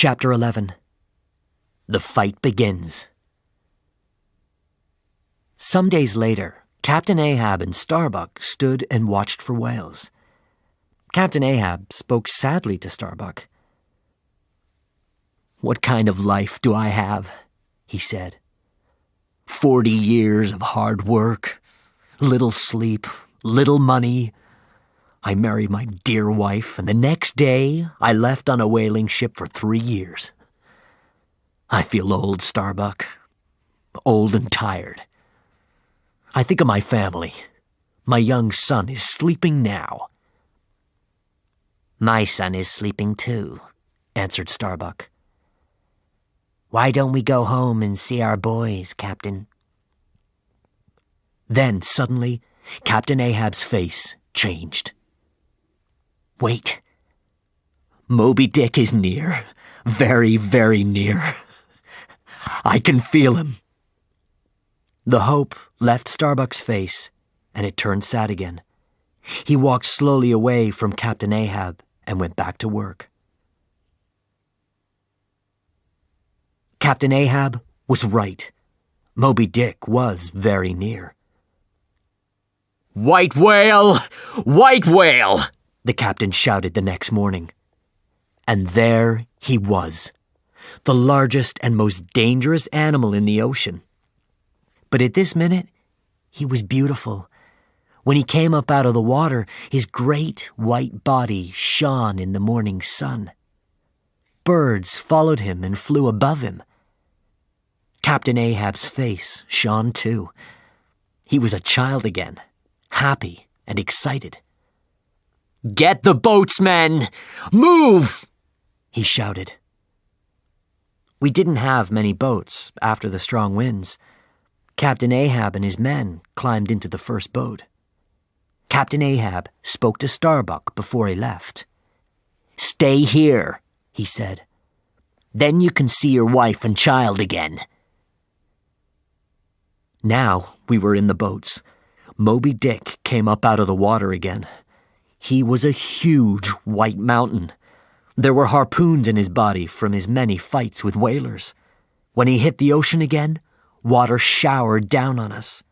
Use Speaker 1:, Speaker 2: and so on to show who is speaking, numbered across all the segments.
Speaker 1: Chapter 11. The Fight Begins. Some days later, Captain Ahab and Starbuck stood and watched for whales. Captain Ahab spoke sadly to Starbuck. "What kind of life do I have?" he said. 40 years of hard work, little sleep, little money. I married my dear wife, and the next day I left on a whaling ship for 3 years. I feel old, Starbuck. Old and tired. I think of my family. My young son is sleeping now.
Speaker 2: "My son is sleeping too," answered Starbuck. "Why don't we go home and see our boys, Captain?"
Speaker 1: Then, suddenly, Captain Ahab's face changed. "Wait. Moby Dick is near. Very, very near. I can feel him." The hope left Starbuck's face, and it turned sad again. He walked slowly away from Captain Ahab and went back to work. Captain Ahab was right. Moby Dick was very near. "White whale! White whale!" the captain shouted the next morning. And there he was, the largest and most dangerous animal in the ocean. But at this minute, he was beautiful. When he came up out of the water, his great white body shone in the morning sun. Birds followed him and flew above him. Captain Ahab's face shone too. He was a child again, happy and excited. "Get the boats, men! Move!" he shouted. We didn't have many boats after the strong winds. Captain Ahab and his men climbed into the first boat. Captain Ahab spoke to Starbuck before he left. "Stay here," he said. "Then you can see your wife and child again." Now we were in the boats. Moby Dick came up out of the water again. He was a huge white mountain. There were harpoons in his body from his many fights with whalers. When he hit the ocean again, water showered down on us.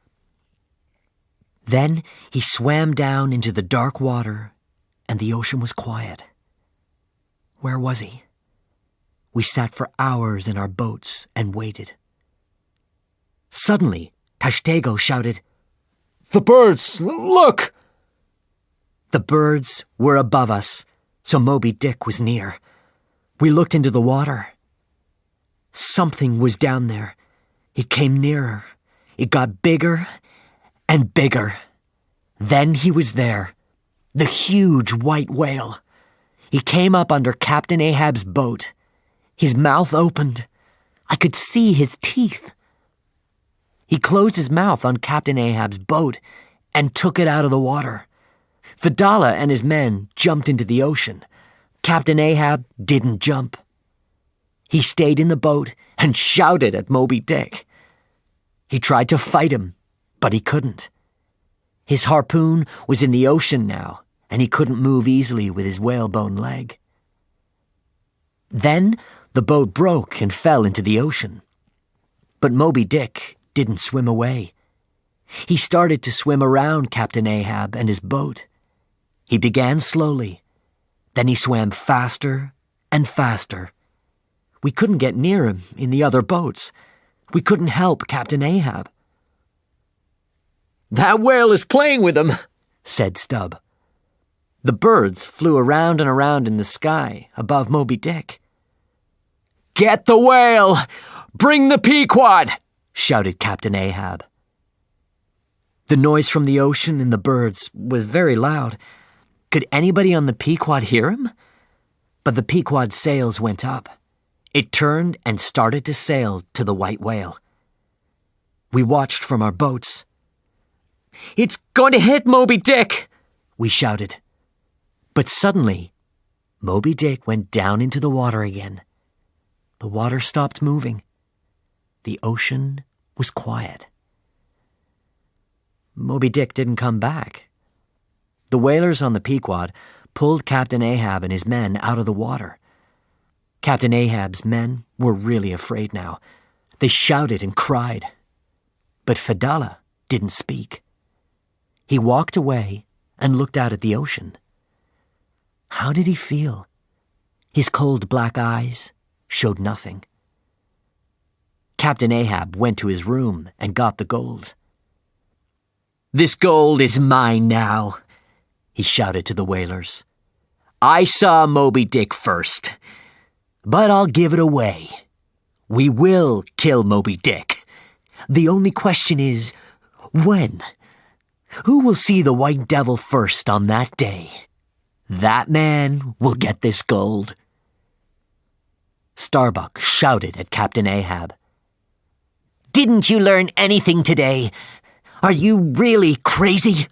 Speaker 1: Then he swam down into the dark water, and the ocean was quiet. Where was he? We sat for hours in our boats and waited. Suddenly, Tashtego shouted, "The birds! Look!" The birds were above us, so Moby Dick was near. We looked into the water. Something was down there. It came nearer. It got bigger and bigger. Then he was there, the huge white whale. He came up under Captain Ahab's boat. His mouth opened. I could see his teeth. He closed his mouth on Captain Ahab's boat and took it out of the water. Fedallah and his men jumped into the ocean. Captain Ahab didn't jump. He stayed in the boat and shouted at Moby Dick. He tried to fight him, but he couldn't. His harpoon was in the ocean now, and he couldn't move easily with his whalebone leg. Then the boat broke and fell into the ocean. But Moby Dick didn't swim away. He started to swim around Captain Ahab and his boat. He began slowly. Then he swam faster and faster. We couldn't get near him in the other boats. We couldn't help Captain Ahab. "That whale is playing with him," said Stubb. The birds flew around and around in the sky above Moby Dick. "Get the whale! Bring the Pequod!" shouted Captain Ahab. The noise from the ocean and the birds was very loud. Could anybody on the Pequod hear him? But the Pequod's sails went up. It turned and started to sail to the white whale. We watched from our boats. "It's going to hit Moby Dick!" we shouted. But suddenly, Moby Dick went down into the water again. The water stopped moving. The ocean was quiet. Moby Dick didn't come back. The whalers on the Pequod pulled Captain Ahab and his men out of the water. Captain Ahab's men were really afraid now. They shouted and cried. But Fedallah didn't speak. He walked away and looked out at the ocean. How did he feel? His cold black eyes showed nothing. Captain Ahab went to his room and got the gold. "This gold is mine now," he shouted to the whalers. "I saw Moby Dick first, but I'll give it away. We will kill Moby Dick. The only question is, when? Who will see the White Devil first on that day? That man will get this gold." Starbuck shouted at Captain Ahab. "Didn't you learn anything today? Are you really crazy?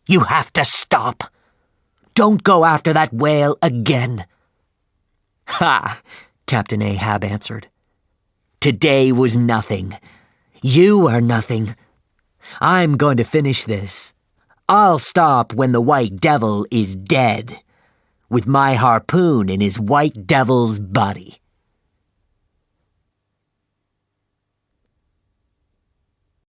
Speaker 1: You have to stop. Don't go after that whale again." "Ha!" Captain Ahab answered. "Today was nothing. You are nothing. I'm going to finish this. I'll stop when the White Devil is dead, with my harpoon in his White Devil's body."